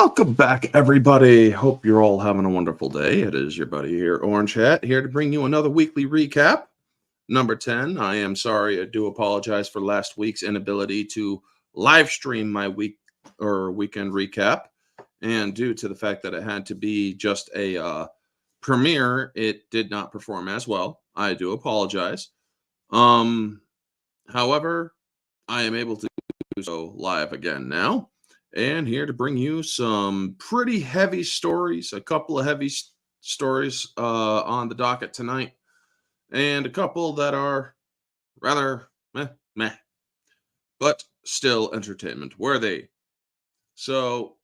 Welcome back, everybody. Hope you're all having a wonderful day. It is your buddy here, Orange Hat, here to bring you another weekly recap. Number 10. I am sorry. I do apologize for last week's inability to live stream my weekend recap. And due to the fact that it had to be just a premiere, it did not perform as well. I do apologize. However, I am able to do so live again now. And here to bring you some pretty heavy stories, a couple of heavy stories on the docket tonight, and a couple that are rather meh, but still entertainment worthy. So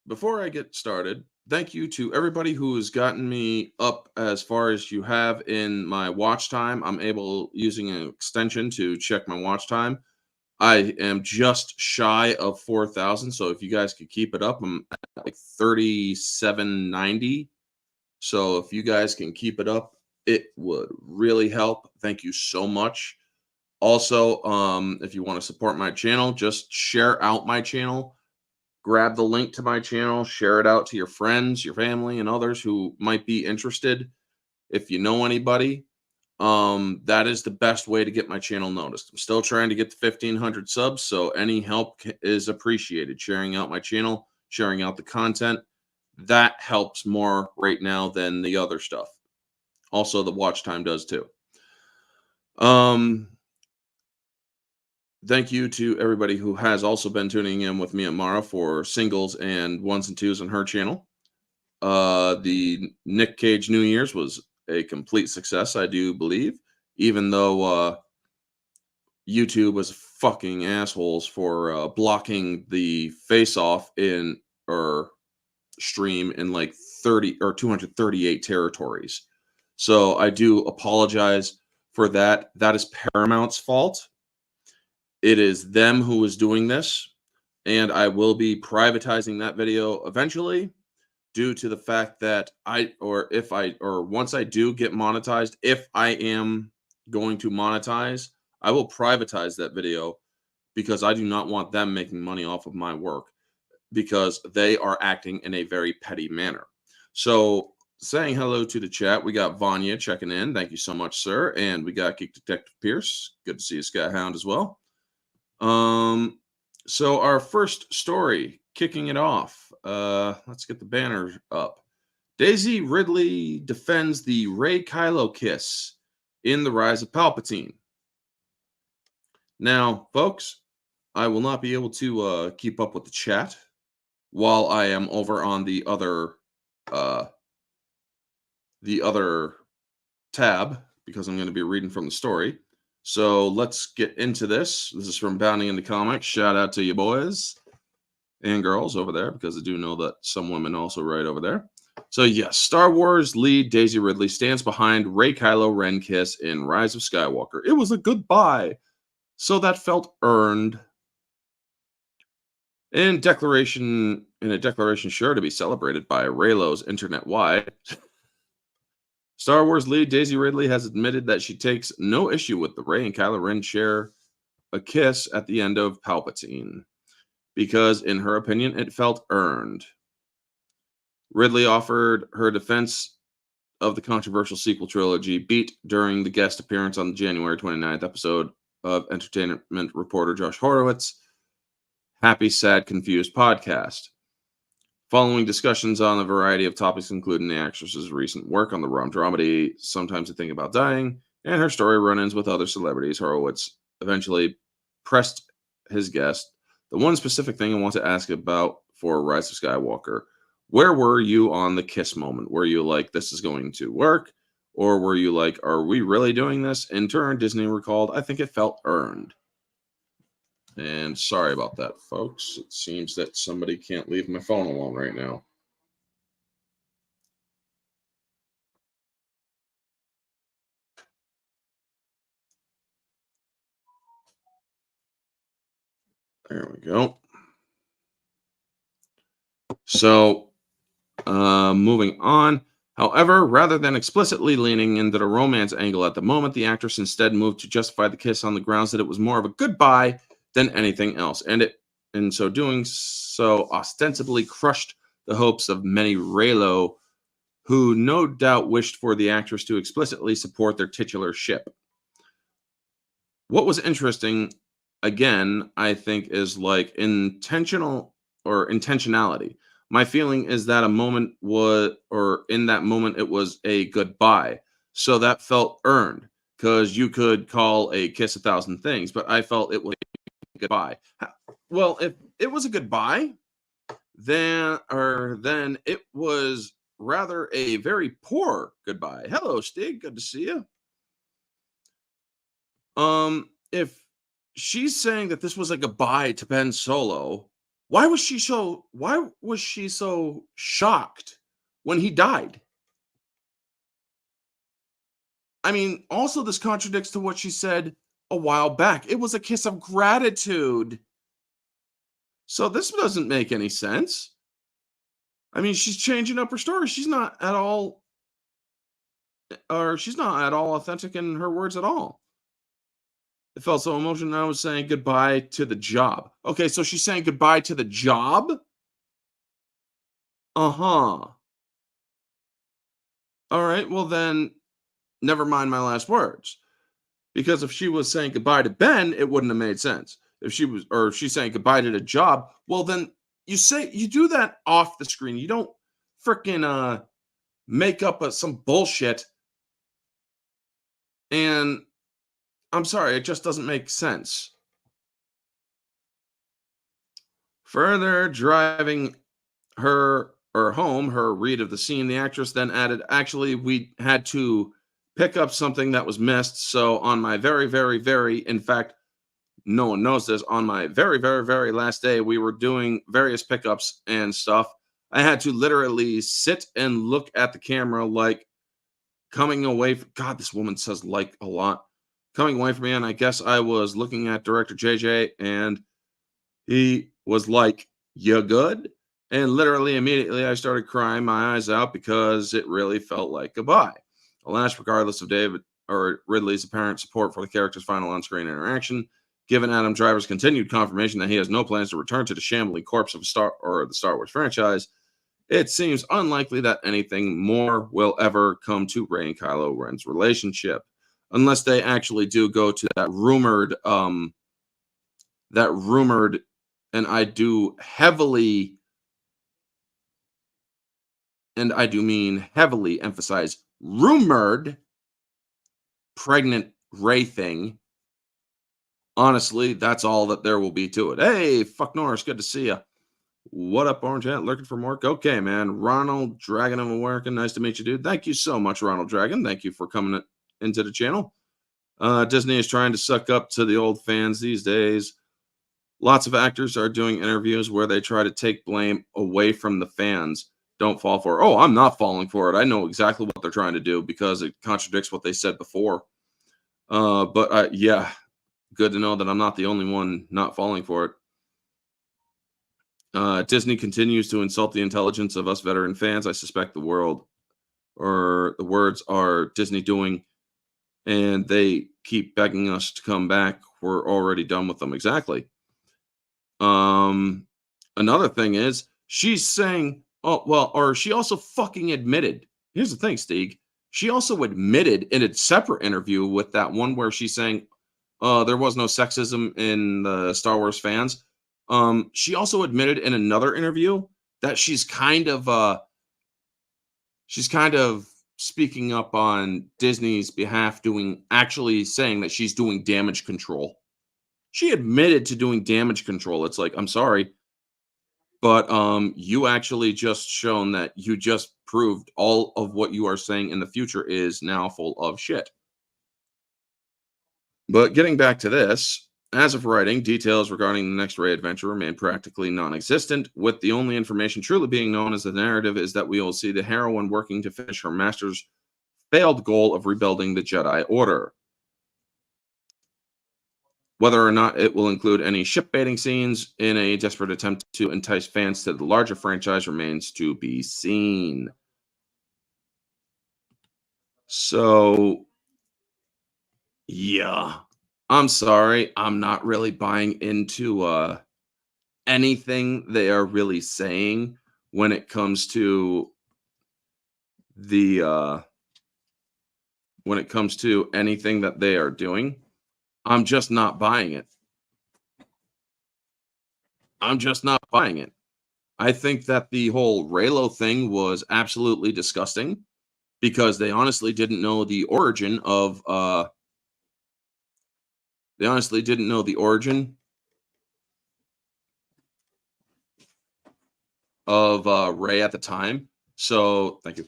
before I get started, thank you to everybody who has gotten me up as far as you have in my watch time. I'm able, using an extension, to check my watch time. I am just shy of 4,000. So if you guys could keep it up, I'm at like 3,790. So if you guys can keep it up, it would really help. Thank you so much. Also, if you want to support my channel, just share out my channel. Grab the link to my channel, share it out to your friends, your family, and others who might be interested. If you know anybody, that is the best way to get my channel noticed. I'm still trying to get to 1,500 subs, so any help is appreciated. Sharing out my channel, sharing out the content, that helps more right now than the other stuff. Also, the watch time does too. Thank you to everybody who has also been tuning in with me and Mara for singles and ones and twos on her channel. The Nick Cage New Year's was a complete success, I do believe, even though YouTube was fucking assholes for blocking the face-off in or stream in like 30 or 238 territories. So I do apologize for that. That is Paramount's fault. It is them who is doing this, and I will be privatizing that video eventually, due to the fact that once I do get monetized, if I am going to monetize, I will privatize that video, because I do not want them making money off of my work, because they are acting in a very petty manner. So saying hello to the chat, we got Vanya checking in. Thank you so much, sir. And we got Geek Detective Pierce. Good to see you, Sky Hound, as well. So our first story, kicking it off. Let's get the banner up. Daisy Ridley defends the Rey Kylo kiss in The Rise of Palpatine. Now, folks, I will not be able to keep up with the chat while I am over on the other tab, because I'm going to be reading from the story. So let's get into this. This is from Bounding into Comics. Shout out to you boys and girls over there, because I do know that some women also write over there. So yes, Star Wars lead Daisy Ridley stands behind Rey Kylo Ren kiss in Rise of Skywalker. It was a goodbye, so that felt earned. In a declaration sure to be celebrated by Reylo's internet-wide, Star Wars lead Daisy Ridley has admitted that she takes no issue with the Rey and Kylo Ren share a kiss at the end of Palpatine, because in her opinion it felt earned. Ridley offered her defense of the controversial sequel trilogy beat during the guest appearance on the January 29th episode of entertainment reporter Josh Horowitz' Happy, Sad, Confused podcast. Following discussions on a variety of topics, including the actress's recent work on the rom dramedy Sometimes I Think About Dying, and her story run-ins with other celebrities, Horowitz eventually pressed his guest the one specific thing I want to ask about for Rise of Skywalker. Where were you on the kiss moment? Were you like, this is going to work? Or were you like, are we really doing this? In turn, Disney recalled, I think it felt earned. And sorry about that, folks. It seems that somebody can't leave my phone alone right now. There we go. So, moving on. However, rather than explicitly leaning into the romance angle at the moment, the actress instead moved to justify the kiss on the grounds that it was more of a goodbye than anything else, and in so doing so ostensibly crushed the hopes of many Raylo who no doubt wished for the actress to explicitly support their titular ship. What was interesting, again, I think, is like intentionality. My feeling is that a moment was, or in that moment, it was a goodbye. So that felt earned because you could call a kiss a thousand things, but I felt it was a goodbye. Well, if it was a goodbye, then it was rather a very poor goodbye. Hello, Stig. Good to see you. If she's saying that this was a goodbye to Ben Solo, why was she so shocked when he died? I mean, also this contradicts to what she said a while back. It was a kiss of gratitude. So this doesn't make any sense. I mean, she's changing up her story. She's not at all authentic in her words at all. It felt so emotional. I was saying goodbye to the job. Okay, so she's saying goodbye to the job? Uh-huh. All right, well then, never mind my last words. Because if she was saying goodbye to Ben, it wouldn't have made sense. If she's saying goodbye to the job, well then you do that off the screen. You don't freaking make up some bullshit. And I'm sorry, it just doesn't make sense. Further driving her read of the scene, the actress then added, actually, we had to pick up something that was missed. So on my very, very, very, in fact, no one knows this, on my very, very, very last day, we were doing various pickups and stuff. I had to literally sit and look at the camera like coming away from, God, this woman says like a lot. Coming away from me, and I guess I was looking at director JJ, and he was like, "You good?" And literally immediately I started crying my eyes out because it really felt like goodbye. Alas, regardless of David or Ridley's apparent support for the character's final on-screen interaction, given Adam Driver's continued confirmation that he has no plans to return to the shambling corpse of the Star Wars franchise, it seems unlikely that anything more will ever come to Rey and Kylo Ren's relationship, unless they actually do go to that rumored, and I do mean heavily emphasize rumored pregnant Rey thing. Honestly, that's all that there will be to it. Hey, fuck Norris, good to see you. What up, Orange Hat? Looking for more? Okay, man. Ronald Dragon of America. Nice to meet you, dude. Thank you so much, Ronald Dragon. Thank you for coming into the channel. Disney is trying to suck up to the old fans these days. Lots of actors are doing interviews where they try to take blame away from the fans. Don't fall for it. Oh, I'm not falling for it. I know exactly what they're trying to do because it contradicts what they said before. But yeah, good to know that I'm not the only one not falling for it. Disney continues to insult the intelligence of us veteran fans. I suspect the words are Disney doing, and they keep begging us to come back. We're already done with them. Exactly. Another thing is she's saying, oh, well, or she also fucking admitted. Here's the thing, Steve. She also admitted in a separate interview with that one where she's saying, there was no sexism in the Star Wars fans. She also admitted in another interview that she's kind of speaking up on Disney's behalf, actually saying that she's doing damage control. She admitted to doing damage control. It's like, I'm sorry, but you actually just shown that you just proved all of what you are saying in the future is now full of shit. But getting back to this, as of writing, details regarding the next Rey adventure remain practically non-existent, with the only information truly being known as the narrative is that we will see the heroine working to finish her master's failed goal of rebuilding the Jedi Order. Whether or not it will include any ship baiting scenes in a desperate attempt to entice fans to the larger franchise remains to be seen. So, yeah, I'm sorry. I'm not really buying into anything they are really saying when it comes to anything that they are doing. I'm just not buying it. I think that the whole Raylo thing was absolutely disgusting because they honestly didn't know the origin of Ray at the time. So thank you.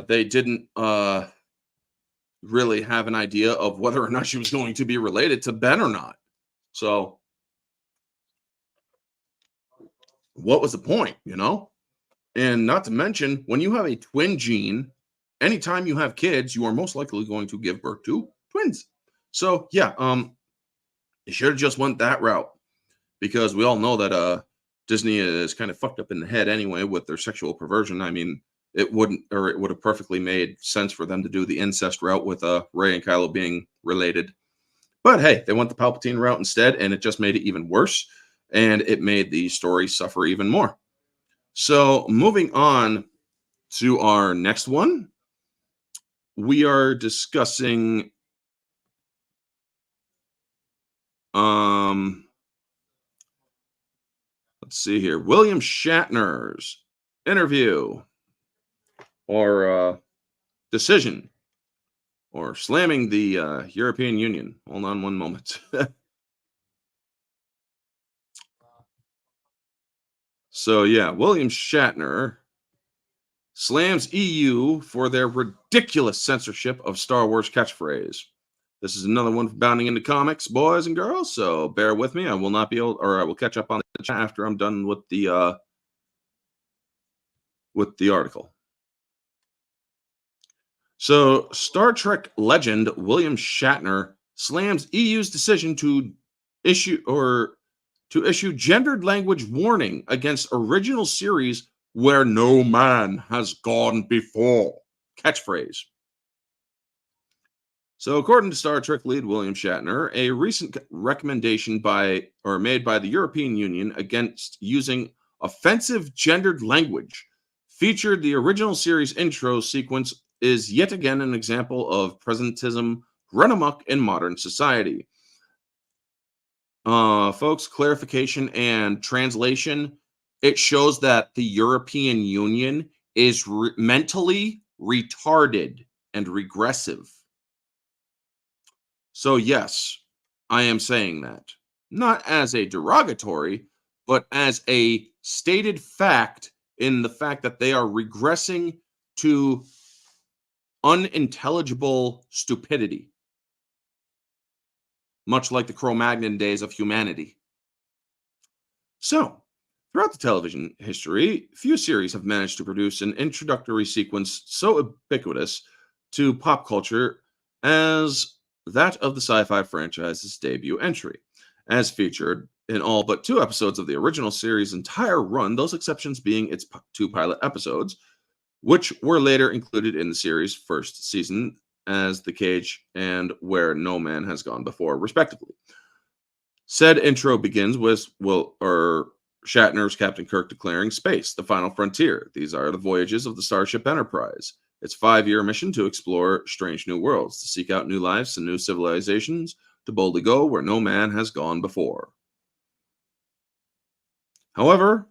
They didn't really have an idea of whether or not she was going to be related to Ben or not. So what was the point, And not to mention, when you have a twin gene, anytime you have kids, you are most likely going to give birth to twins. So yeah, they should have just went that route because we all know that Disney is kind of fucked up in the head anyway with their sexual perversion. I mean, it would have perfectly made sense for them to do the incest route with Rey and Kylo being related. But hey, they went the Palpatine route instead, and it just made it even worse, and it made the story suffer even more. So moving on to our next one, we are discussing let's see here, William Shatner's interview or decision or slamming the European Union. Hold on one moment. So yeah, William Shatner slams EU for their ridiculous censorship of Star Wars Catchphrase. This is another one bounding into comics, boys and girls. So bear with me. I will not be able, or I will catch up on the chat after I'm done with the article. So Star Trek legend William Shatner slams EU's decision to issue gendered language warning against original series where no man has gone before. Catchphrase. So, according to Star Trek lead William Shatner, a recent recommendation made by the European Union against using offensive gendered language featured the original series intro sequence is yet again an example of presentism run amok in modern society. Folks, clarification and translation. It shows that the European Union is mentally retarded and regressive. So yes, I am saying that. Not as a derogatory, but as a stated fact in the fact that they are regressing to unintelligible stupidity. Much like the Cro-Magnon days of humanity. So, throughout the television history, few series have managed to produce an introductory sequence so ubiquitous to pop culture as that of the sci-fi franchise's debut entry. As featured in all but 2 episodes of the original series' entire run, those exceptions being its 2 pilot episodes, which were later included in the series' first season as The Cage and Where No Man Has Gone Before, respectively. Said intro begins with Shatner's Captain Kirk declaring space, the final frontier. These are the voyages of the Starship Enterprise. Its 5-year mission to explore strange new worlds, to seek out new lives and new civilizations, to boldly go where no man has gone before. However,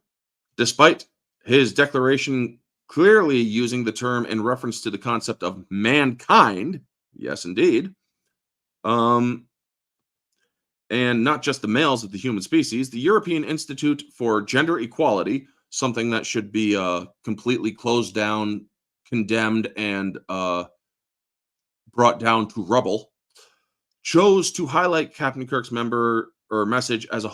despite his declaration clearly using the term in reference to the concept of mankind, yes, indeed, and not just the males of the human species, the European Institute for Gender Equality, something that should be completely closed down, condemned, and brought down to rubble, chose to highlight Captain Kirk's message as a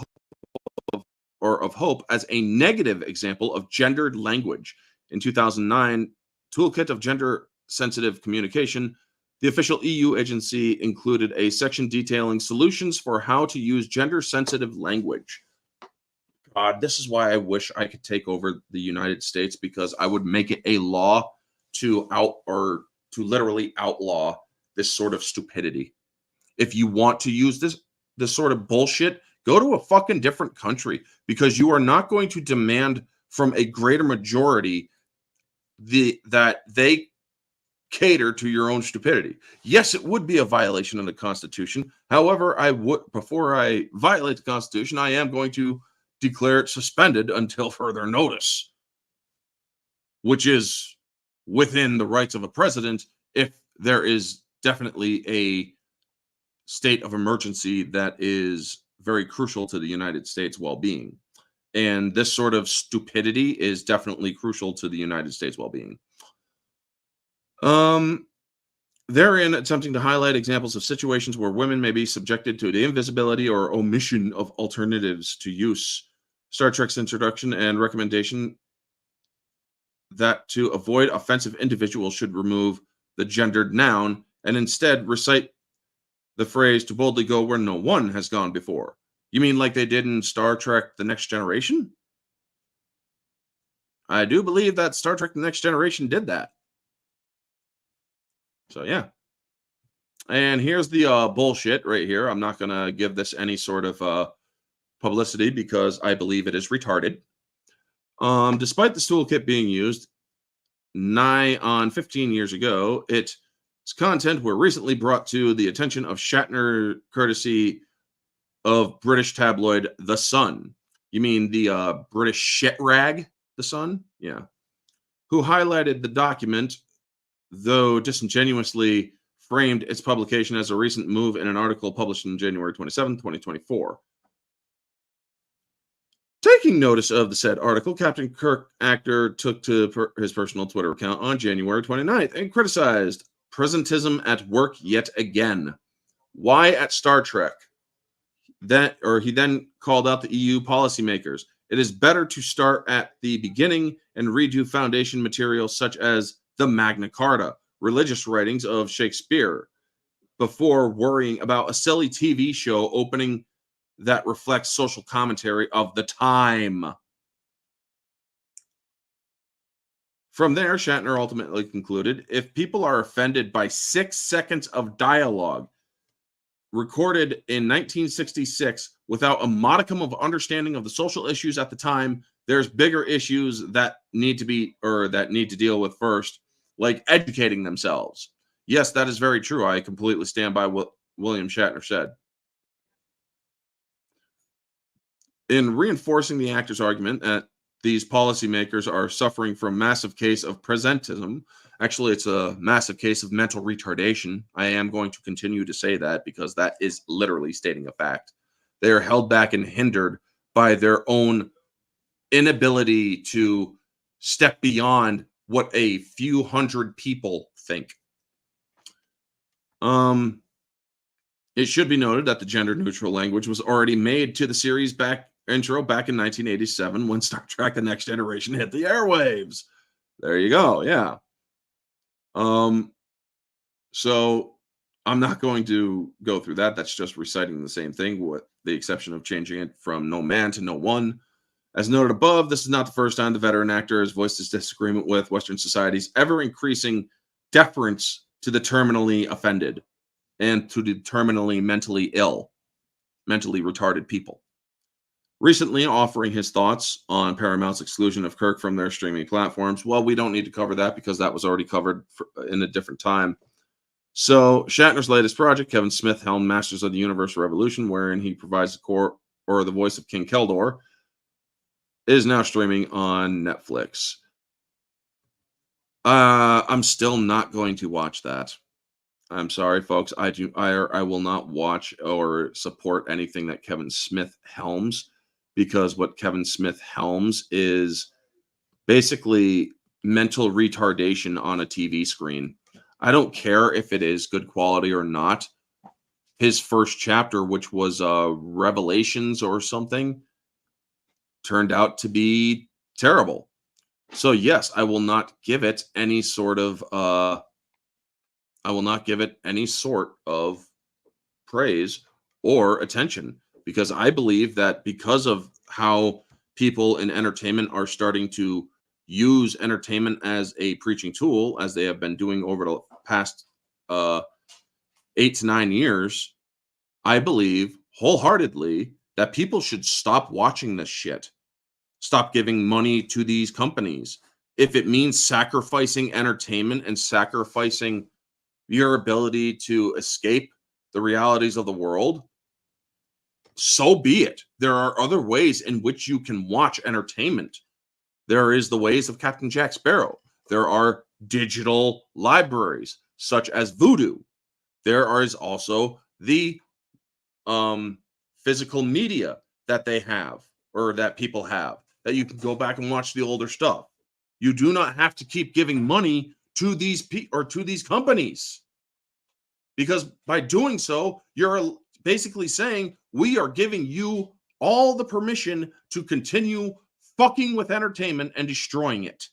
of hope as a negative example of gendered language. In 2009, Toolkit of Gender-Sensitive Communication, the official EU agency included a section detailing solutions for how to use gender-sensitive language. God, this is why I wish I could take over the United States, because I would make it a law to literally outlaw this sort of stupidity. If you want to use this sort of bullshit, go to a fucking different country, because you are not going to demand from a greater majority that they cater to your own stupidity. Yes, it would be a violation of the Constitution. However, before I violate the Constitution, I am going to declare it suspended until further notice, which is within the rights of a president if there is definitely a state of emergency that is very crucial to the United States well-being. And this sort of stupidity is definitely crucial to the United States well-being. Therein attempting to highlight examples of situations where women may be subjected to the invisibility or omission of alternatives to use. Star Trek's introduction and recommendation that to avoid offensive individuals should remove the gendered noun and instead recite the phrase to boldly go where no one has gone before. You mean like they did in Star Trek The Next Generation? I do believe that Star Trek The Next Generation did that. So, yeah. And here's the bullshit right here. I'm not going to give this any sort of publicity because I believe it is retarded. Despite this toolkit being used nigh on 15 years ago, its content were recently brought to the attention of Shatner, courtesy of British tabloid The Sun. You mean the British shit rag, The Sun? Yeah. Who highlighted the document, though disingenuously framed its publication as a recent move in an article published on January 27, 2024. Taking notice of the said article, Captain Kirk actor took to his personal Twitter account on January 29th and criticized presentism at work yet again. Why at Star Trek? He then called out the EU policymakers. It is better to start at the beginning and redo foundation materials such as the Magna Carta, religious writings of Shakespeare, before worrying about a silly TV show opening that reflects social commentary of the time. From there, Shatner ultimately concluded, if people are offended by 6 seconds of dialogue recorded in 1966 without a modicum of understanding of the social issues at the time, there's bigger issues that need to deal with first, like educating themselves. Yes, that is very true. I completely stand by what William Shatner said. In reinforcing the actor's argument that these policymakers are suffering from a massive case of presentism, actually, it's a massive case of mental retardation. I am going to continue to say that because that is literally stating a fact. They are held back and hindered by their own inability to step beyond what a few hundred people think. It should be noted that the gender-neutral language was already made to the series intro back in 1987 when Star Trek The Next Generation hit the airwaves. There you go. Yeah. So I'm not going to go through that. That's just reciting the same thing with the exception of changing it from no man to no one. As noted above, this is not the first time the veteran actor has voiced his disagreement with Western society's ever-increasing deference to the terminally offended and to the terminally mentally retarded people. Recently offering his thoughts on Paramount's exclusion of Kirk from their streaming platforms. Well, we don't need to cover that because that was already covered in a different time. So Shatner's latest project, Kevin Smith helmed Masters of the Universe Revolution, wherein he provides the core or the voice of King Keldor, is now streaming on Netflix. I'm still not going to watch that. I'm sorry, folks. I will not watch or support anything that Kevin Smith helms, because what Kevin Smith helms is basically mental retardation on a TV screen. I don't care if it is good quality or not. His first chapter, which was Revelations or something, turned out to be terrible. So yes, I will not give it any sort of praise or attention, because I believe that because of how people in entertainment are starting to use entertainment as a preaching tool, as they have been doing over the past 8 to 9 years, I believe wholeheartedly that people should stop watching this shit. Stop giving money to these companies. If it means sacrificing entertainment and sacrificing your ability to escape the realities of the world, so be it. There are other ways in which you can watch entertainment. There is the ways of Captain Jack Sparrow. There are digital libraries such as Vudu. There is also the physical media that they have, or that people have, that you can go back and watch the older stuff. You do not have to keep giving money to these to these companies, because by doing so, you're basically saying we are giving you all the permission to continue fucking with entertainment and destroying it.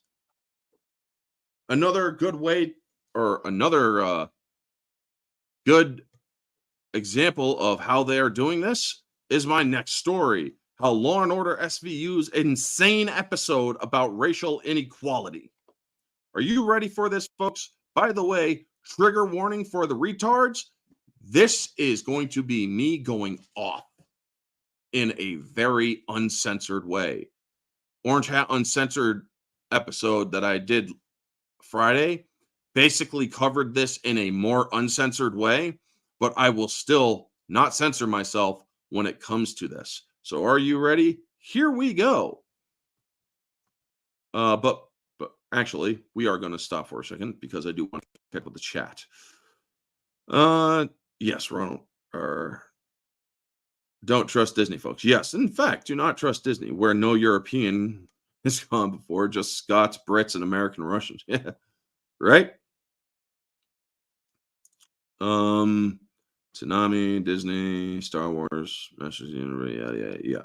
Another good way, or another good example of how they are doing this is my next story, how Law & Order SVU's insane episode about racial inequality. Are you ready for this, folks? By the way, trigger warning for the retards. This is going to be me going off in a very uncensored way. Orange Hat Uncensored episode that I did Friday basically covered this in a more uncensored way, but I will still not censor myself when it comes to this. So are you ready? Here we go. But actually, we are going to stop for a second because I do want to check with the chat. Yes, Ronald. Don't trust Disney, folks. Yes, in fact, do not trust Disney, where no European has gone before, just Scots, Brits, and American Russians. Yeah, right? Tsunami, Disney, Star Wars, yeah.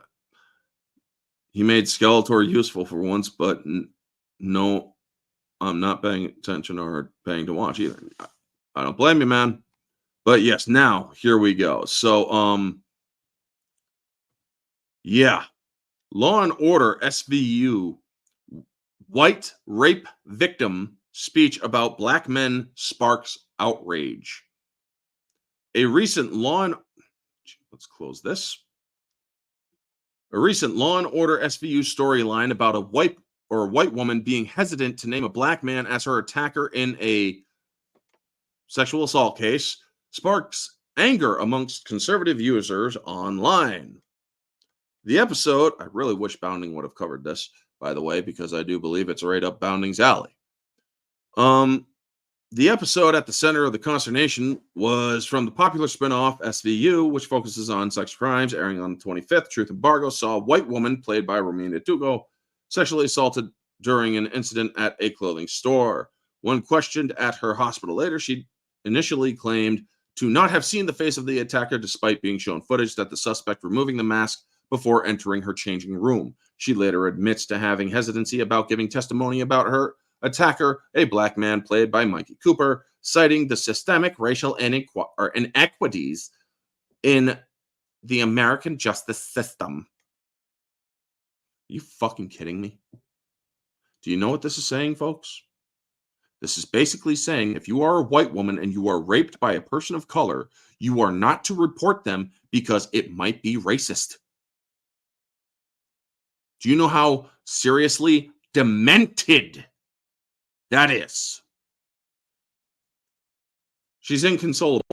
He made Skeletor useful for once, but no, I'm not paying attention or paying to watch either. I don't blame you, man. But yes, now here we go. So, yeah, Law & Order SVU white rape victim speech about black men sparks outrage. Let's close this. A recent Law & Order SVU storyline about a white woman being hesitant to name a black man as her attacker in a sexual assault case sparks anger amongst conservative users online. The episode, I really wish Bounding would have covered this, by the way, because I do believe it's right up Bounding's alley. The episode at the center of the consternation was from the popular spinoff SVU, which focuses on sex crimes, airing on the 25th. Truth Embargo saw a white woman, played by Romina Dugo, sexually assaulted during an incident at a clothing store. When questioned at her hospital later, she initially claimed to not have seen the face of the attacker, despite being shown footage that the suspect removing the mask before entering her changing room. She later admits to having hesitancy about giving testimony about her attacker, a black man played by Mikey Cooper, citing the systemic racial inequities in the American justice system. Are you fucking kidding me? Do you know what this is saying, folks? This is basically saying if you are a white woman and you are raped by a person of color, you are not to report them because it might be racist. Do you know how seriously demented that is? She's inconsolable.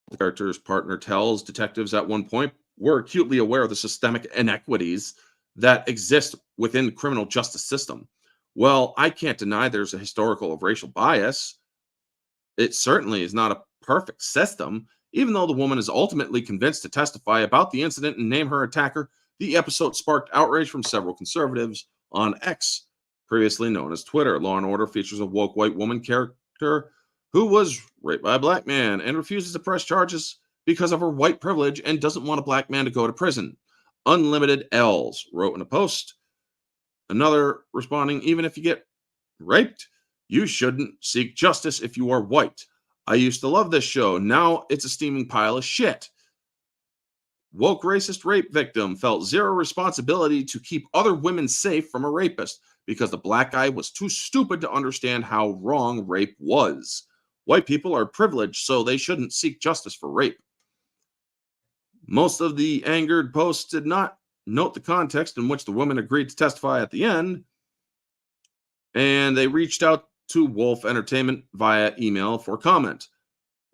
The character's partner tells detectives at one point, we're acutely aware of the systemic inequities that exist within the criminal justice system. Well, I can't deny there's a historical of racial bias. It certainly is not a perfect system. Even though the woman is ultimately convinced to testify about the incident and name her attacker, the episode sparked outrage from several conservatives on X, previously known as Twitter. Law & Order features a woke white woman character who was raped by a black man and refuses to press charges because of her white privilege and doesn't want a black man to go to prison. Unlimited L's wrote in a post. Another responding, even if you get raped, you shouldn't seek justice if you are white. I used to love this show. Now it's a steaming pile of shit. Woke racist rape victim felt zero responsibility to keep other women safe from a rapist because the black guy was too stupid to understand how wrong rape was. White people are privileged, so they shouldn't seek justice for rape. Most of the angered posts did not note the context in which the women agreed to testify at the end, and they reached out to Wolf Entertainment via email for comment.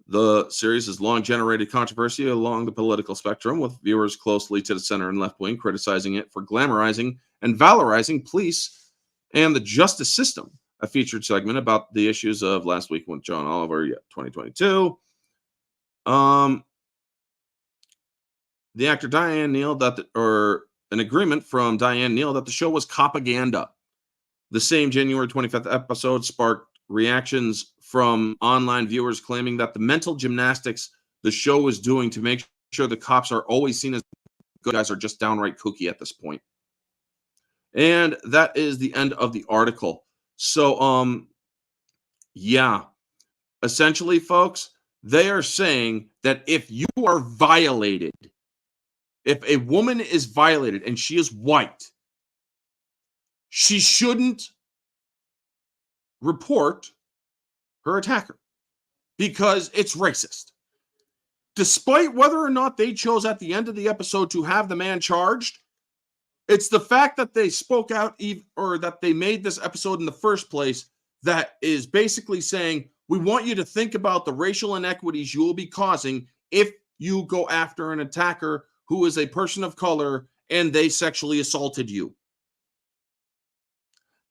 The series has long generated controversy along the political spectrum, with viewers closely to the center and left wing criticizing it for glamorizing and valorizing police and the justice system. A featured segment about the issues of Last Week with John Oliver, 2022. The actor Diane Neal an agreement from Diane Neal that the show was propaganda. The same January 25th episode sparked reactions from online viewers claiming that the mental gymnastics the show was doing to make sure the cops are always seen as good guys are just downright kooky at this point. And that is the end of the article. So, yeah, essentially, folks, they are saying that if you are violated, if a woman is violated and she is white, she shouldn't report her attacker because it's racist. Despite whether or not they chose at the end of the episode to have the man charged, it's the fact that they spoke out or that they made this episode in the first place that is basically saying, we want you to think about the racial inequities you will be causing if you go after an attacker who is a person of color and they sexually assaulted you.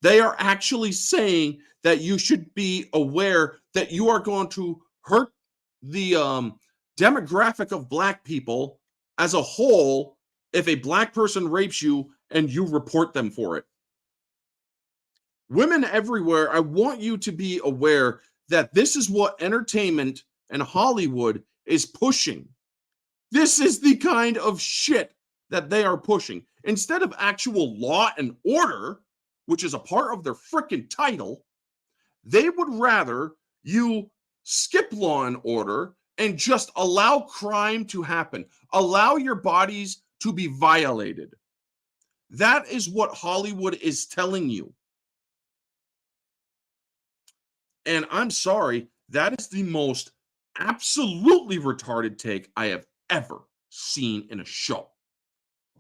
They are actually saying that you should be aware that you are going to hurt the demographic of Black people as a whole if a Black person rapes you and you report them for it. Women everywhere, I want you to be aware that this is what entertainment and Hollywood is pushing. This is the kind of shit that they are pushing. Instead of actual law and order, which is a part of their freaking title, they would rather you skip law and order and just allow crime to happen. Allow your bodies to be violated. That is what Hollywood is telling you. And I'm sorry, that is the most absolutely retarded take I have ever seen in a show.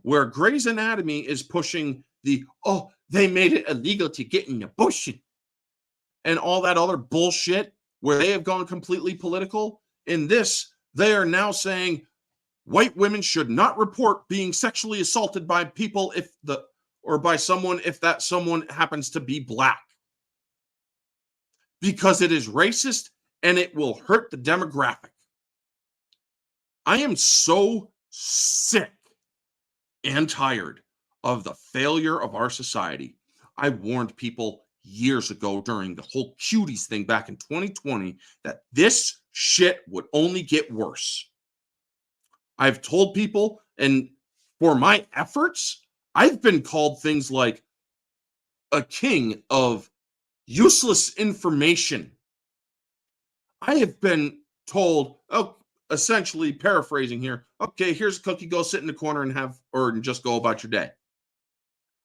Where Grey's Anatomy is pushing they made it illegal to get an abortion and all that other bullshit where they have gone completely political. In this, they are now saying white women should not report being sexually assaulted by people if that someone happens to be Black. Because it is racist and it will hurt the demographic. I am so sick and tired of the failure of our society. I warned people years ago during the whole cuties thing back in 2020 that this shit would only get worse. I've told people, and for my efforts, I've been called things like a king of useless information. I have been told, essentially paraphrasing here, okay, here's a cookie, go sit in the corner and just go about your day.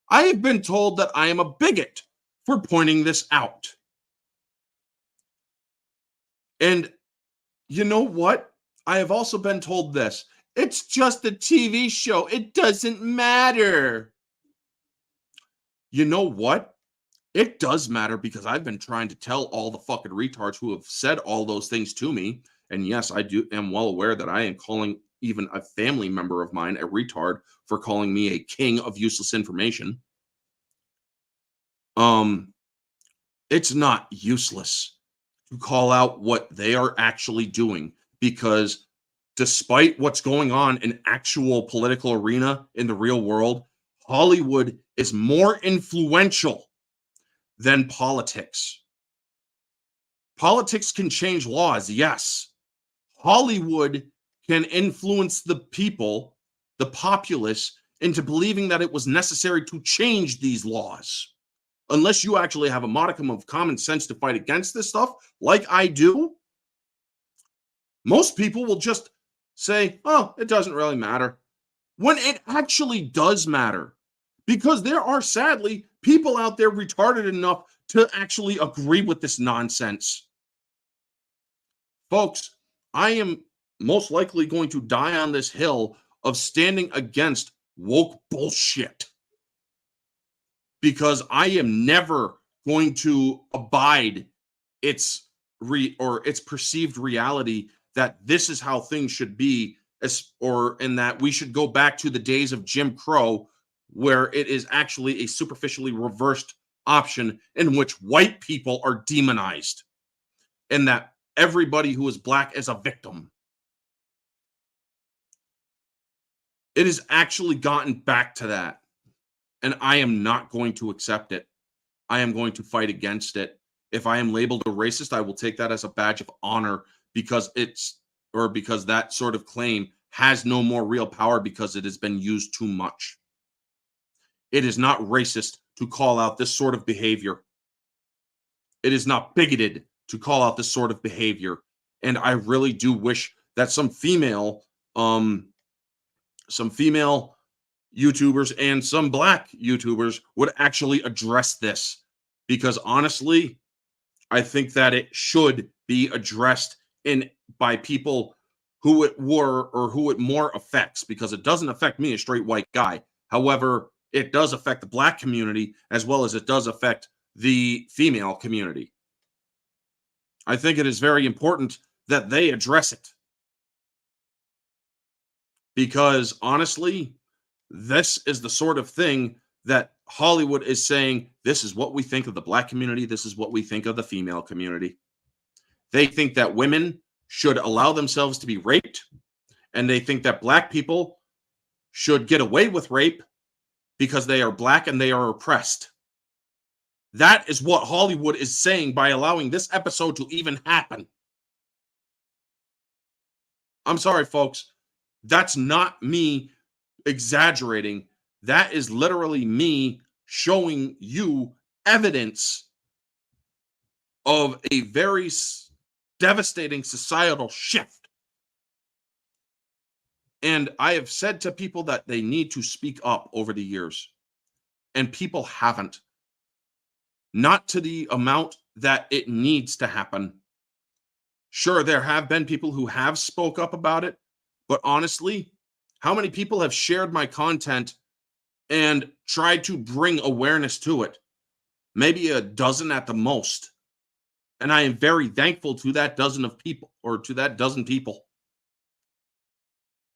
I have been told that I am a bigot for pointing this out. And you know what? I have also been told this. It's just a TV show. It doesn't matter. You know what? It does matter because I've been trying to tell all the fucking retards who have said all those things to me. And yes, I am well aware that I am calling even a family member of mine a retard for calling me a king of useless information. It's not useless to call out what they are actually doing, because despite what's going on in actual political arena in the real world, Hollywood is more influential than politics. Politics can change laws, yes. Hollywood can influence the people, the populace, into believing that it was necessary to change these laws. Unless you actually have a modicum of common sense to fight against this stuff, like I do, most people will just say, oh, it doesn't really matter. When it actually does matter. Because there are, sadly, people out there retarded enough to actually agree with this nonsense. Folks, I am most likely going to die on this hill of standing against woke bullshit. Because I am never going to abide its perceived reality that this is how things should be, or in that we should go back to the days of Jim Crow, where it is actually a superficially reversed option in which white people are demonized, and that everybody who is black is a victim. It has actually gotten back to that. And I am not going to accept it. I am going to fight against it. If I am labeled a racist, I will take that as a badge of honor, because because that sort of claim has no more real power because it has been used too much. It is not racist to call out this sort of behavior. It is not bigoted to call out this sort of behavior. And I really do wish that some female YouTubers and some black YouTubers would actually address this, because honestly, I think that it should be addressed by people who it more affects, because it doesn't affect me, a straight white guy. However, it does affect the black community as well as it does affect the female community. I think it is very important that they address it, because honestly, this is the sort of thing that Hollywood is saying, this is what we think of the black community. This is what we think of the female community. They think that women should allow themselves to be raped, and they think that black people should get away with rape because they are black and they are oppressed. That is what Hollywood is saying by allowing this episode to even happen. I'm sorry, folks. That's not me exaggerating. That is literally me showing you evidence of a very devastating societal shift. And I have said to people that they need to speak up over the years, and people haven't. Not to the amount that it needs to happen. Sure, there have been people who have spoke up about it, but honestly, how many people have shared my content and tried to bring awareness to it? Maybe a dozen at the most. And I am very thankful to that dozen people.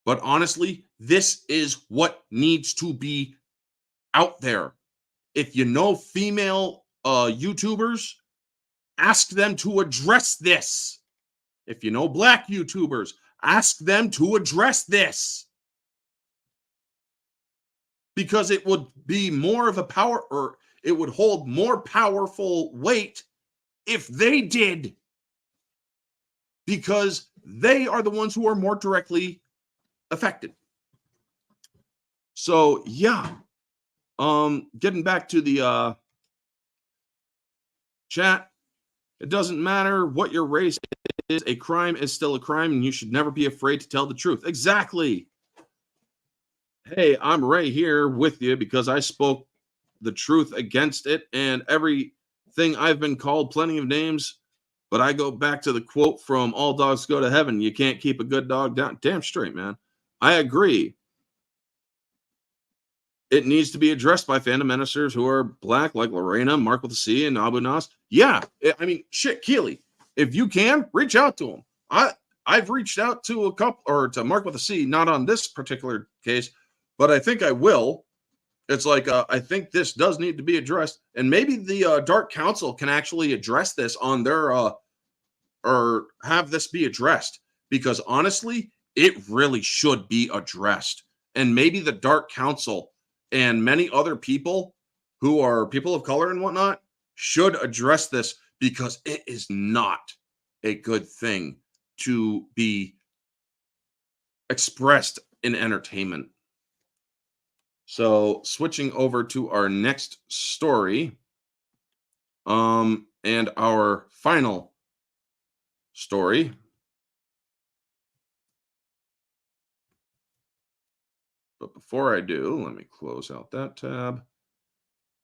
But honestly, this is what needs to be out there. If you know female YouTubers, ask them to address this. If you know black YouTubers, ask them to address this. Because it would be more of a power, or it would hold more powerful weight if they did. Because they are the ones who are more directly affected. So, yeah. Getting back to the chat, it doesn't matter what your race is, a crime is still a crime, and you should never be afraid to tell the truth. Exactly. Hey, I'm right here with you because I spoke the truth against it, and everything I've been called plenty of names, but I go back to the quote from All Dogs Go to Heaven. You can't keep a good dog down. Damn straight, man. I agree. It needs to be addressed by fandom ministers who are black, like Lorena, Mark with a C, and Abu Nas. Yeah, I mean, shit, Keely, if you can, reach out to him. I've reached out to a couple, or to Mark with a C, not on this particular case, but I think I will. It's like, I think this does need to be addressed, and maybe the Dark Council can actually address this on their, or have this be addressed, because honestly, it really should be addressed. And maybe the Dark Council and many other people who are people of color and whatnot should address this, because it is not a good thing to be expressed in entertainment. So switching over to our next story, and our final story. But before I do, let me close out that tab.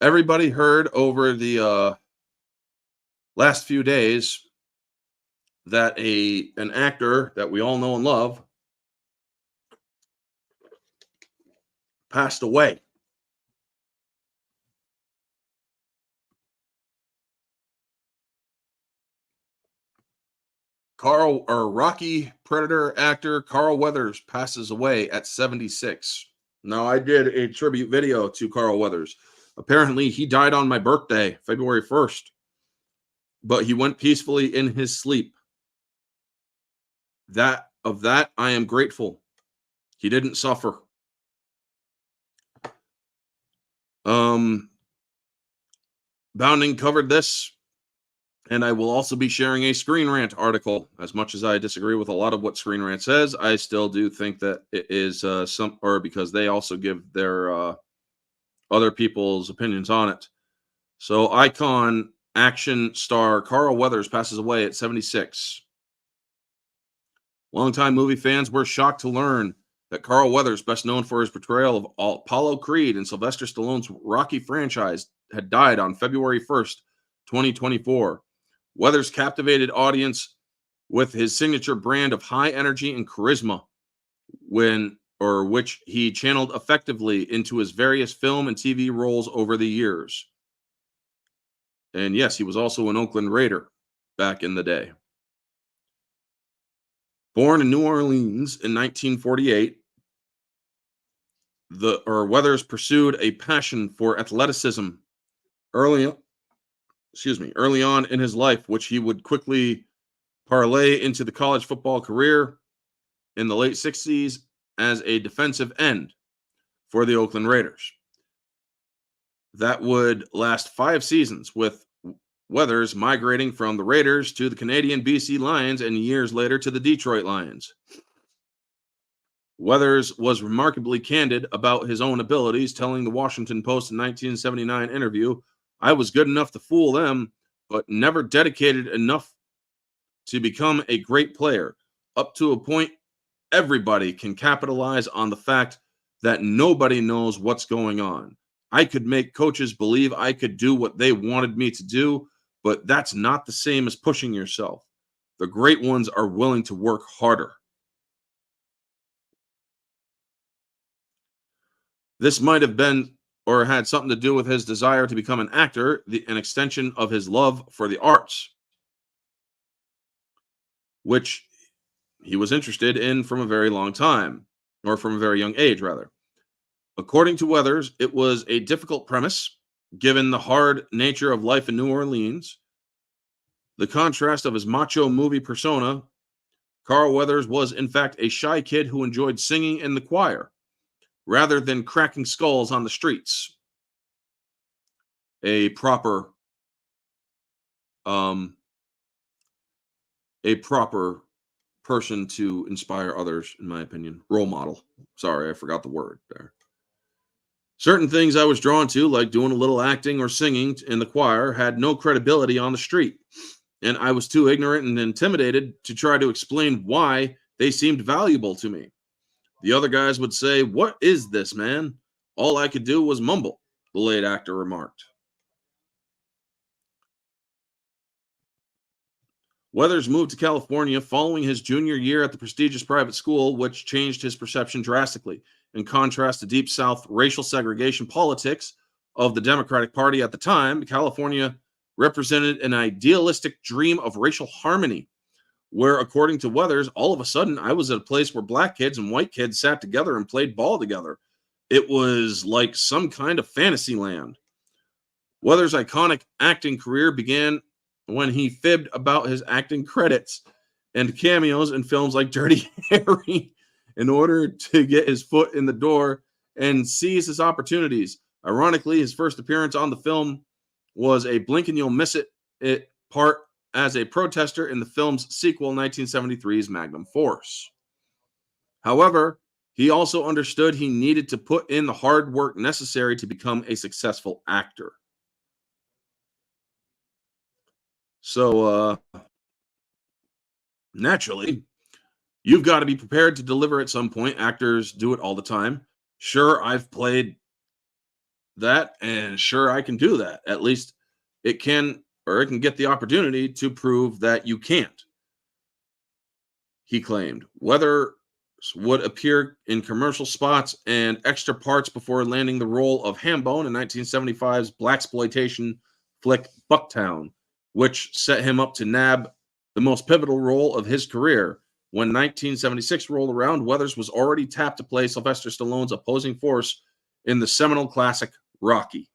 Everybody heard over the last few days that an actor that we all know and love passed away. Rocky Predator actor Carl Weathers passes away at 76. Now, I did a tribute video to Carl Weathers. Apparently, he died on my birthday, February 1st, but he went peacefully in his sleep. That I am grateful. He didn't suffer. Bounding covered this, and I will also be sharing a Screen Rant article. As much as I disagree with a lot of what Screen Rant says, I still do think that it is because they also give their other people's opinions on it. So, icon action star Carl Weathers passes away at 76. Longtime movie fans were shocked to learn that Carl Weathers, best known for his portrayal of Apollo Creed in Sylvester Stallone's Rocky franchise, had died on February 1st, 2024. Weathers captivated audience with his signature brand of high energy and charisma, which he channeled effectively into his various film and TV roles over the years. And yes, he was also an Oakland Raider back in the day. Born in New Orleans in 1948, Weathers pursued a passion for athleticism early on in his life, which he would quickly parlay into the college football career in the late 60s as a defensive end for the Oakland Raiders. That would last 5 seasons, with Weathers migrating from the Raiders to the Canadian BC Lions and years later to the Detroit Lions. Weathers was remarkably candid about his own abilities, telling the Washington Post in 1979 interview, "I was good enough to fool them, but never dedicated enough to become a great player. Up to a point, everybody can capitalize on the fact that nobody knows what's going on. I could make coaches believe I could do what they wanted me to do, but that's not the same as pushing yourself. The great ones are willing to work harder." This might have been or had something to do with his desire to become an actor, an extension of his love for the arts, which he was interested in from a very long time, or from a very young age, rather. According to Weathers, it was a difficult premise, given the hard nature of life in New Orleans. The contrast of his macho movie persona, Carl Weathers was, in fact, a shy kid who enjoyed singing in the choir, rather than cracking skulls on the streets. A proper person to inspire others, in my opinion. Role model. Sorry, I forgot the word there. Certain things I was drawn to, like doing a little acting or singing in the choir, had no credibility on the street, and I was too ignorant and intimidated to try to explain why they seemed valuable to me. The other guys would say, "What is this, man?" All I could do was mumble, the late actor remarked. Weathers moved to California following his junior year at the prestigious private school, which changed his perception drastically. In contrast to Deep South racial segregation politics of the Democratic Party at the time, California represented an idealistic dream of racial harmony, where, according to Weathers, all of a sudden I was at a place where black kids and white kids sat together and played ball together. It was like some kind of fantasy land. Weathers' iconic acting career began when he fibbed about his acting credits and cameos in films like Dirty Harry in order to get his foot in the door and seize his opportunities. Ironically, his first appearance on the film was a blink and you'll miss it part as a protester in the film's sequel, 1973's Magnum Force. However, he also understood he needed to put in the hard work necessary to become a successful actor. So, naturally, you've got to be prepared to deliver at some point. Actors do it all the time. Sure, I've played that, and sure, I can do that. At least it can get the opportunity to prove that you can't, he claimed. Weathers would appear in commercial spots and extra parts before landing the role of Hambone in 1975's blaxploitation flick Bucktown, which set him up to nab the most pivotal role of his career. When 1976 rolled around, Weathers was already tapped to play Sylvester Stallone's opposing force in the seminal classic Rocky.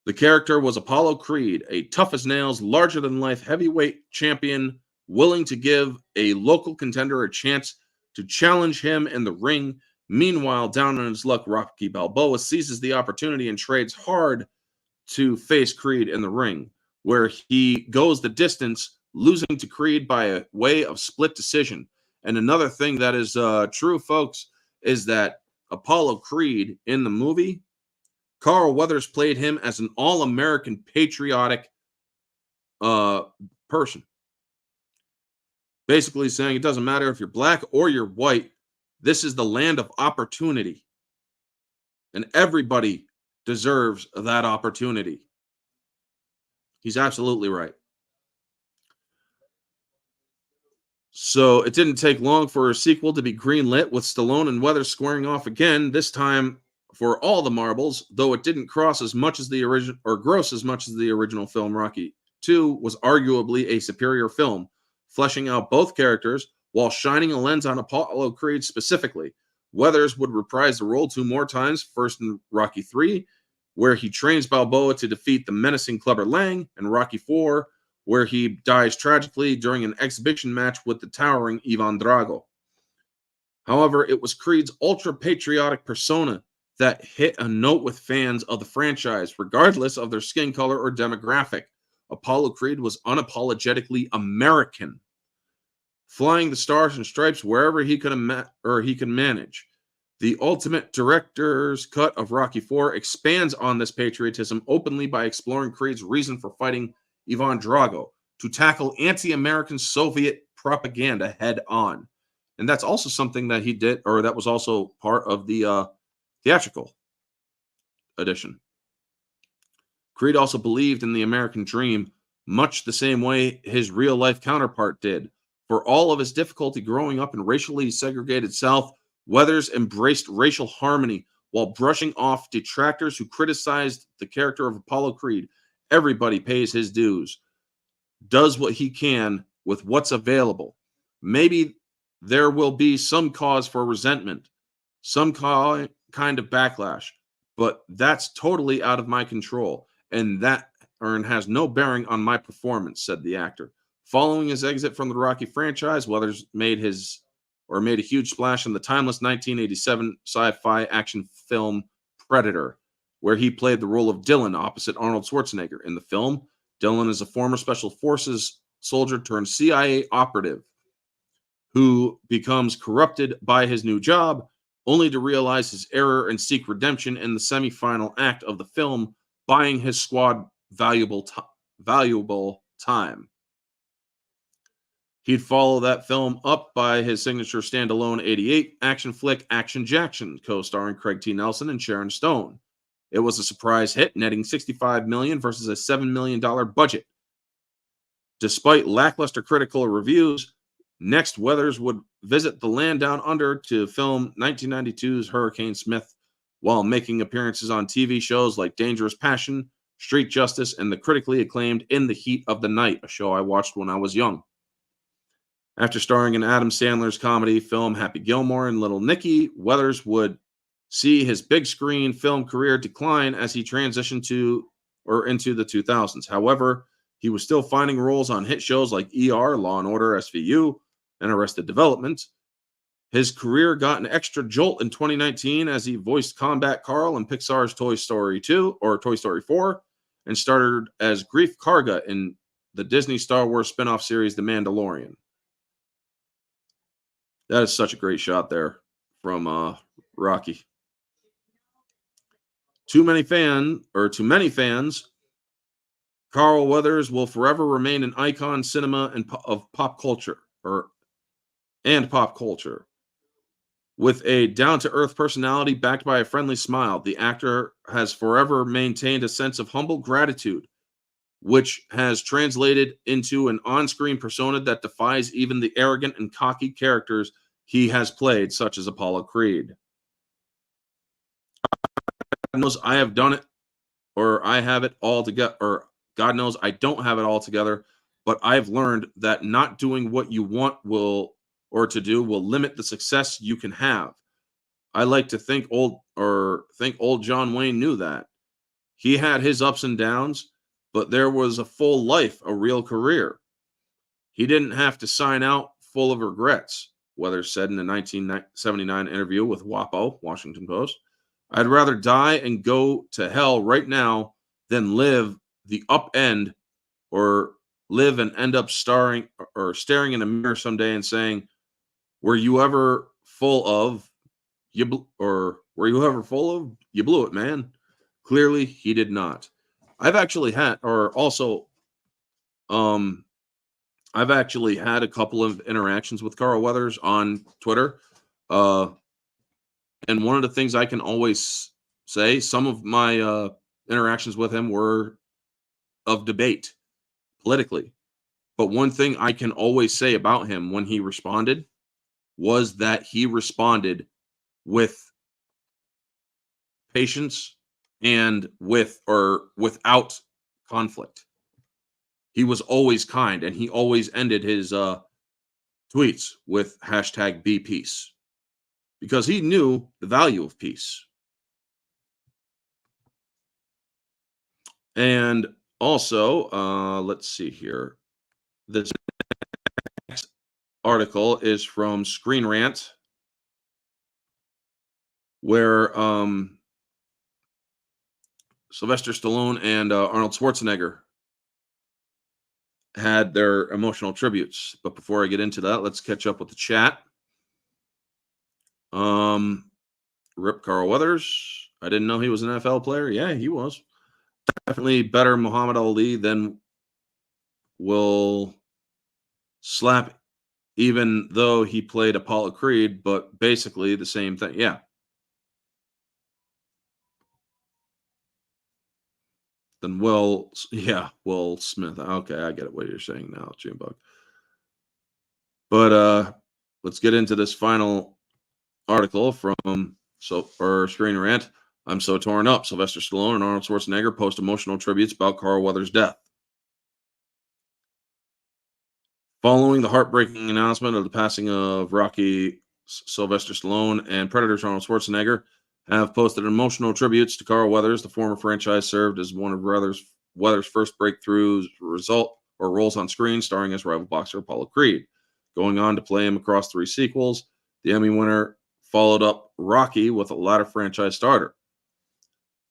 The character was Apollo Creed, a tough-as-nails, larger-than-life heavyweight champion willing to give a local contender a chance to challenge him in the ring. Meanwhile, down on his luck, Rocky Balboa seizes the opportunity and trades hard to face Creed in the ring, where he goes the distance, losing to Creed by a way of split decision. And another thing that is true, folks, is that Apollo Creed in the movie, Carl Weathers played him as an all-American patriotic person. Basically saying it doesn't matter if you're black or you're white, this is the land of opportunity. And everybody deserves that opportunity. He's absolutely right. So it didn't take long for a sequel to be greenlit, with Stallone and Weathers squaring off again, this time for all the marbles, though it didn't cross as much as the original or gross as much as the original film. Rocky 2 was arguably a superior film, fleshing out both characters while shining a lens on Apollo Creed specifically. Weathers would reprise the role 2 more times, first in Rocky 3, where he trains Balboa to defeat the menacing Clubber Lang, and Rocky 4, where he dies tragically during an exhibition match with the towering Ivan Drago. However, it was Creed's ultra-patriotic persona that hit a note with fans of the franchise, regardless of their skin color or demographic. Apollo Creed was unapologetically American, flying the stars and stripes wherever he could manage. The ultimate director's cut of Rocky IV expands on this patriotism openly by exploring Creed's reason for fighting Ivan Drago, to tackle anti-American Soviet propaganda head on. And that's also something that he did, or that was also part of the theatrical edition. Creed also believed in the American dream, much the same way his real-life counterpart did. For all of his difficulty growing up in racially segregated South, Weathers embraced racial harmony while brushing off detractors who criticized the character of Apollo Creed. Everybody pays his dues, does what he can with what's available. Maybe there will be some cause for resentment, some kind of backlash, but that's totally out of my control, and that has no bearing on my performance, said the actor. Following his exit from the Rocky franchise, Weathers made a huge splash in the timeless 1987 sci-fi action film Predator, where he played the role of Dylan opposite Arnold Schwarzenegger. In the film, Dylan is a former Special Forces soldier turned CIA operative who becomes corrupted by his new job, only to realize his error and seek redemption in the semi-final act of the film, buying his squad valuable time. He'd follow that film up by his signature standalone 88 action flick Action Jackson, co-starring Craig T. Nelson and Sharon Stone. It was a surprise hit, netting $65 million versus a $7 million budget. Despite lackluster critical reviews, next Weathers would visit the land down under to film 1992's Hurricane Smith, while making appearances on TV shows like Dangerous Passion, Street Justice, and the critically acclaimed In the Heat of the Night, a show I watched when I was young. After starring in Adam Sandler's comedy film Happy Gilmore and Little Nicky, Weathers would see his big screen film career decline as he transitioned into the 2000s. However, he was still finding roles on hit shows like ER, Law and Order, SVU, and Arrested Development. His career got an extra jolt in 2019 as he voiced Combat Carl in Pixar's Toy Story 2 or Toy Story 4, and started as Greef Karga in the Disney Star Wars spin-off series The Mandalorian. That is such a great shot there from Rocky. To many fans, Carl Weathers will forever remain an icon cinema and of pop culture, and pop culture. With a down-to-earth personality backed by a friendly smile, the actor has forever maintained a sense of humble gratitude, which has translated into an on-screen persona that defies even the arrogant and cocky characters he has played, such as Apollo Creed. God knows I have done it, or I have it all together, or God knows I don't have it all together, but I've learned that not doing what you want will or to do will limit the success you can have. I like to think old John Wayne knew that. He had his ups and downs, but there was a full life, a real career. He didn't have to sign out full of regrets, Weathers said in a 1979 interview with WAPO, Washington Post. I'd rather die and go to hell right now than live the up end or live and end up staring in a mirror someday and saying, were you ever full of you blew it, man. Clearly he did not. I've actually had a couple of interactions with Carl Weathers on Twitter. And one of the things I can always say, some of my interactions with him were of debate politically. But one thing I can always say about him when he responded was that he responded with patience and without conflict. He was always kind, and he always ended his tweets with #BePeace because he knew the value of peace. And also, let's see here. This next article is from Screen Rant, where Sylvester Stallone and Arnold Schwarzenegger had their emotional tributes. But before I get into that, let's catch up with the chat. Rip Carl Weathers. I didn't know he was an NFL player. Yeah, he was. Definitely better Muhammad Ali than Will Slap, even though he played Apollo Creed, but basically the same thing. Yeah. Then Will Smith. Okay, I get it what you're saying now, Junebug. But let's get into this final article from Screen Rant. I'm so torn up. Sylvester Stallone and Arnold Schwarzenegger post emotional tributes about Carl Weathers' death. Following the heartbreaking announcement of the passing of Rocky, Sylvester Stallone and Predator's Arnold Schwarzenegger have posted emotional tributes to Carl Weathers. The former franchise served as one of Weathers' first breakthroughs roles on screen, starring as rival boxer Apollo Creed. Going on to play him across 3 sequels, the Emmy winner followed up Rocky with a latter franchise starter.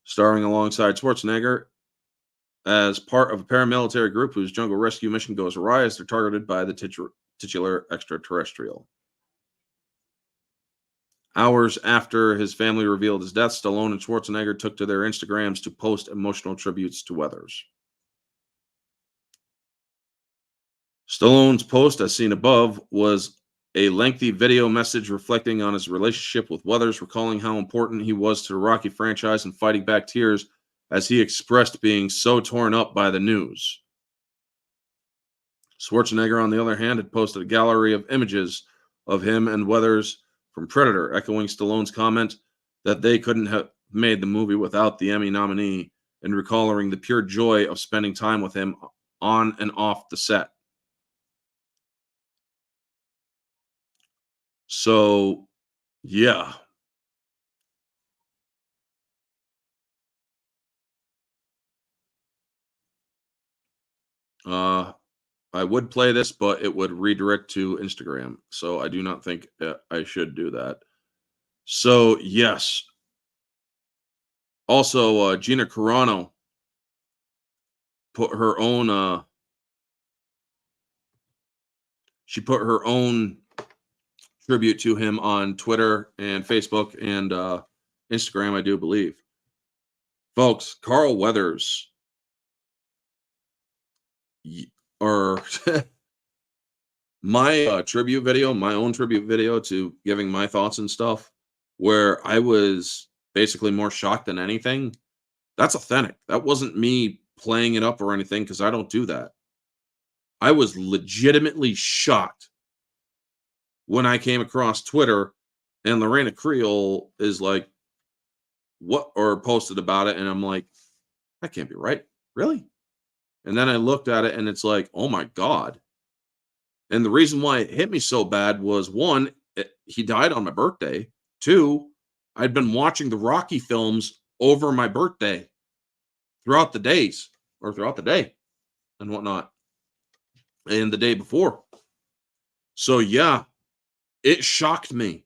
Starring alongside Schwarzenegger as part of a paramilitary group whose jungle rescue mission goes awry as they're targeted by the titular extraterrestrial. Hours after his family revealed his death, Stallone and Schwarzenegger took to their Instagrams to post emotional tributes to Weathers. Stallone's post, as seen above, was a lengthy video message reflecting on his relationship with Weathers, recalling how important he was to the Rocky franchise and fighting back tears as he expressed being so torn up by the news. Schwarzenegger, on the other hand, had posted a gallery of images of him and Weathers from Predator, echoing Stallone's comment that they couldn't have made the movie without the Emmy nominee, and recalling the pure joy of spending time with him on and off the set. So, yeah. I would play this, but it would redirect to Instagram. So I do not think I should do that. So, yes. Also, Gina Carano put her own tribute to him on Twitter and Facebook and Instagram, I do believe. Folks, Carl Weathers or my own tribute video to giving my thoughts and stuff, where I was basically more shocked than anything. That's authentic. That wasn't me playing it up or anything, because I don't do that. I was legitimately shocked when I came across Twitter and Lorena Creel is like, what, or posted about it. And I'm like, that can't be right. Really? And then I looked at it and it's like, oh my God. And the reason why it hit me so bad was one, he died on my birthday. Two, I'd been watching the Rocky films over my birthday throughout the days or throughout the day and whatnot. And the day before. So yeah, it shocked me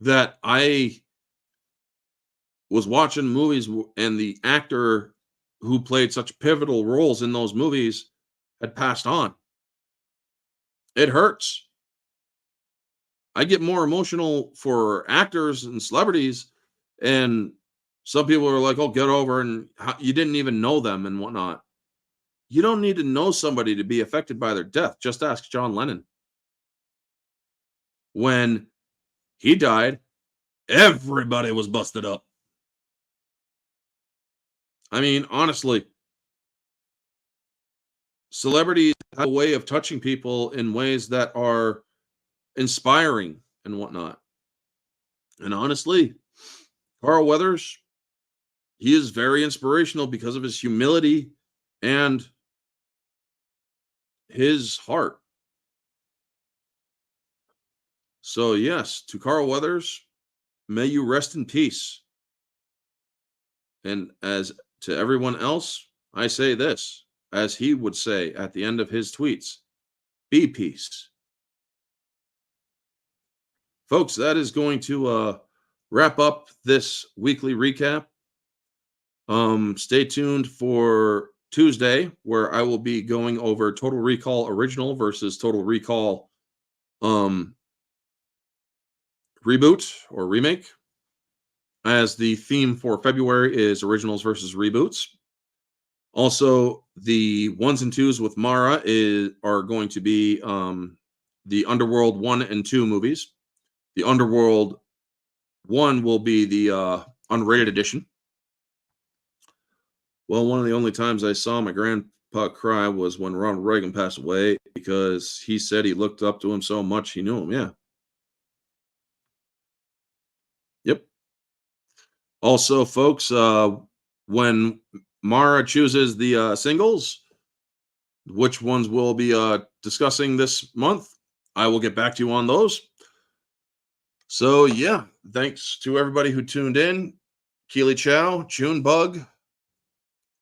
that I was watching movies and the actor who played such pivotal roles in those movies had passed on. It hurts. I get more emotional for actors and celebrities, and some people are like, oh, get over, and you didn't even know them and whatnot. You don't need to know somebody to be affected by their death. Just ask John Lennon. When he died, everybody was busted up. I mean, honestly, celebrities have a way of touching people in ways that are inspiring and whatnot. And honestly, Carl Weathers, he is very inspirational because of his humility and his heart. So, yes, to Carl Weathers, may you rest in peace. And as to everyone else, I say this, as he would say at the end of his tweets, be peace. Folks, that is going to wrap up this weekly recap. Stay tuned for Tuesday, where I will be going over Total Recall original versus Total Recall reboot or remake, as the theme for February is originals versus reboots. Also, the ones and twos with Mara are going to be the Underworld 1 and 2 movies. The Underworld 1 will be the unrated edition. Well, one of the only times I saw my grandpa cry was when Ronald Reagan passed away, because he said he looked up to him so much he knew him. Yeah. Yep. Also, folks, when Mara chooses the singles, which ones we'll be discussing this month, I will get back to you on those. So, yeah, thanks to everybody who tuned in. Keely Chow, Junebug,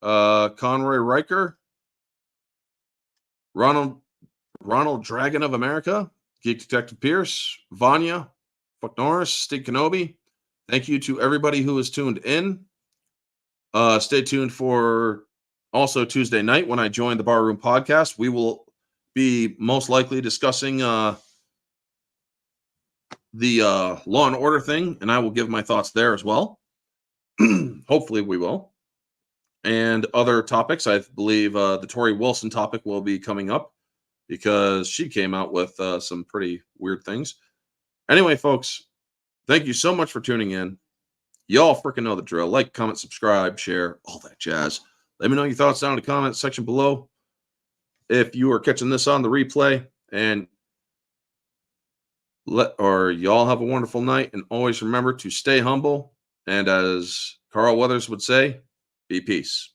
Conroy Riker, Ronald Dragon of America, Geek Detective Pierce, Vanya, Fuck Norris, Steve Kenobi. Thank you to everybody who has tuned in. Stay tuned for also Tuesday night when I join the Barroom Podcast. We will be most likely discussing the Law and Order thing, and I will give my thoughts there as well. Hopefully we will. And other topics. I believe the Tori Wilson topic will be coming up, because she came out with some pretty weird things. Anyway, folks, thank you so much for tuning in. Y'all freaking know the drill. Like, comment, subscribe, share, all that jazz. Let me know your thoughts down in the comment section below. If you are catching this on the replay, and y'all have a wonderful night, and always remember to stay humble. And as Carl Weathers would say, be peace.